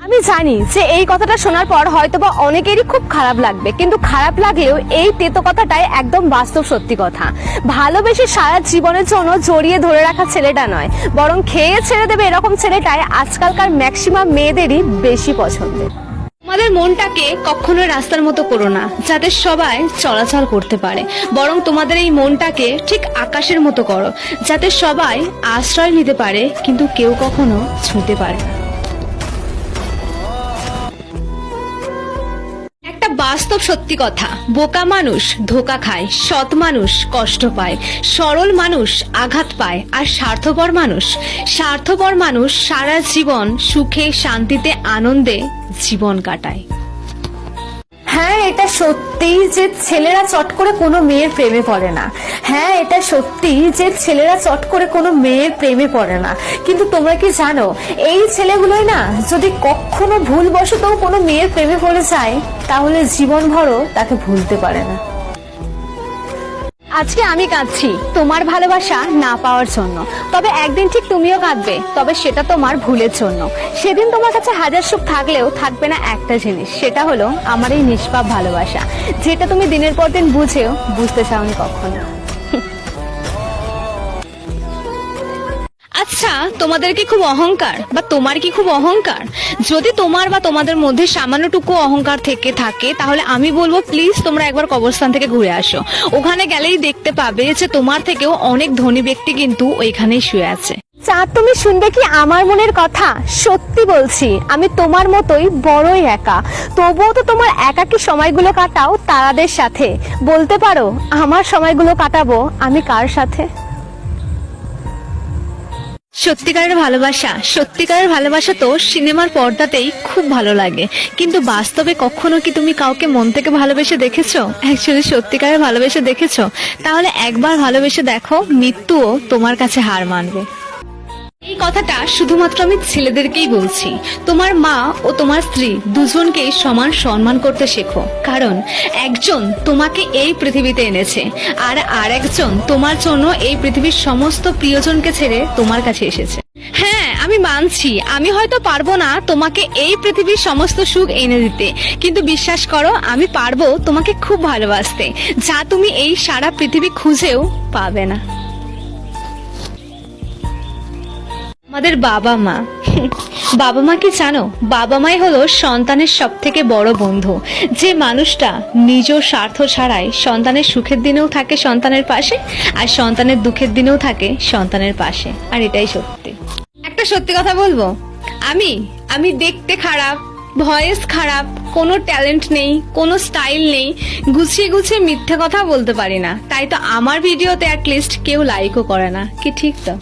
আমি জানি যে এই কথাটা শোনার পর হয়তোবা অনেকেরই খুব খারাপ লাগবে, কিন্তু খারাপ লাগলেও এই তেতো কথাটাই একদম বাস্তব সত্যি কথা। ভালোবেসে সারা জীবনের জন্য জড়িয়ে ধরে রাখা ছেলেটা নয়, বরং খেয়ে ছেড়ে দেবে এরকম ছেলেটাই আজকালকার ম্যাক্সিমাম মেয়েদেরই বেশি পছন্দের। তোমাদের মনটাকে কখনো রাস্তার মতো করো না যাতে সবাই চলাচল করতে পারে, বরং তোমাদের এই মনটাকে ঠিক আকাশের মতো করো যাতে সবাই আশ্রয় নিতে পারে কিন্তু কেউ কখনো ছুঁতে পারে না। একটা বাস্তব সত্যি কথা, বোকা মানুষ ধোকা খায়, সৎ মানুষ কষ্ট পায়, সরল মানুষ আঘাত পায়, আর স্বার্থপর মানুষ সারা জীবন সুখে শান্তিতে আনন্দে জীবন কাটায়। হ্যাঁ, এটা সত্যি যে ছেলেরা চট করে কোনো মেয়ের প্রেমে পড়ে না। হ্যাঁ, এটা সত্যি যে ছেলেরা চট করে কোনো মেয়ের প্রেমে পড়ে না। কিন্তু তোমরা কি জানো, এই ছেলেগুলোই না যদি কখনো ভুলবশত কোনো মেয়ের প্রেমে পড়ে যায় তাহলে জীবনভরও তাকে ভুলতে পারে না। আজকে আমি কাঁদছি তোমার ভালোবাসা না পাওয়ার জন্য, তবে একদিন ঠিক তুমিও কাঁদবে, তবে সেটা তোমার ভুলের জন্য। সেদিন তোমার কাছে হাজার সুখ থাকলেও থাকবে না একটা জিনিস, সেটা হলো আমার এই নিষ্পাপ ভালোবাসা, যেটা তুমি দিনের পর দিন বুঝেও বুঝতে চাওনি কখনো। আচ্ছা, তোমাদের কি খুব অহংকার বা তোমার কি খুব অহংকার? যদি তোমার বা তোমাদের মধ্যে সামান্যটুকু অহংকার থেকে থাকে তাহলে আমি বলবো প্লিজ তোমরা একবার কবরস্থান থেকে ঘুরে আসো। ওখানে গেলেই দেখতে পাবে যে তোমার থেকেও অনেক ধনী ব্যক্তি কিন্তু ওইখানেই শুয়ে আছে। চাঁদ, তুমি শুনবে কি আমার মনের কথা? সত্যি বলছি, আমি তোমার মতোই বড়ই একা, তবুও তো তোমার একাকী সময়গুলো কাটাও তারাদের সাথে। বলতে পারো আমার সময়গুলো কাটাবো আমি কার সাথে? সত্যিকারের ভালোবাসা তো সিনেমার পর্দাতেই খুব ভালো লাগে, কিন্তু বাস্তবে কখনো কি তুমি কাউকে মন থেকে ভালোবেসে দেখেছো? অ্যাকচুয়ালি সত্যিকারের ভালোবেসে দেখেছো? তাহলে একবার ভালোবেসে দেখো, মৃত্যুও তোমার কাছে হার মানবে। এই কথাটা শুধুমাত্র আমি ছেলেদেরকেই বলছি। তোমার মা ও তোমার স্ত্রী দুজনকেই সমান সম্মান করতে শেখো, কারণ একজন তোমাকে এই পৃথিবীতে এনেছে আর আরেকজন তোমার জন্য এই পৃথিবীর সমস্ত প্রিয়জনকে ছেড়ে তোমার কাছে এসেছে। হ্যাঁ, আমি মানছি আমি হয়তো পারবো না তোমাকে এই পৃথিবীর সমস্ত সুখ এনে দিতে, কিন্তু বিশ্বাস করো আমি পারবো তোমাকে খুব ভালোবাসতে, যা তুমি এই সারা পৃথিবী খুঁজেও পাবে না। আমাদের বাবা মা কি জানো? বাবা মাই হলো সন্তানের সব থেকে বড় বন্ধু, যে মানুষটা নিজ স্বার্থ ছাড়াই সন্তানের সুখের দিনেও থাকে সন্তানের পাশে, আর সন্তানের দুঃখের দিনেও থাকে সন্তানের পাশে। আর এটাই সত্যি। একটা সত্যি কথা বলবো, আমি দেখতে খারাপ, ভয়েস খারাপ, কোনো ট্যালেন্ট নেই, কোনো স্টাইল নেই, গুছিয়ে মিথ্যে কথা বলতে পারি না, তাই তো আমার ভিডিওতে অ্যাটলিস্ট কেউ লাইকও করে না। কি ঠিক তো?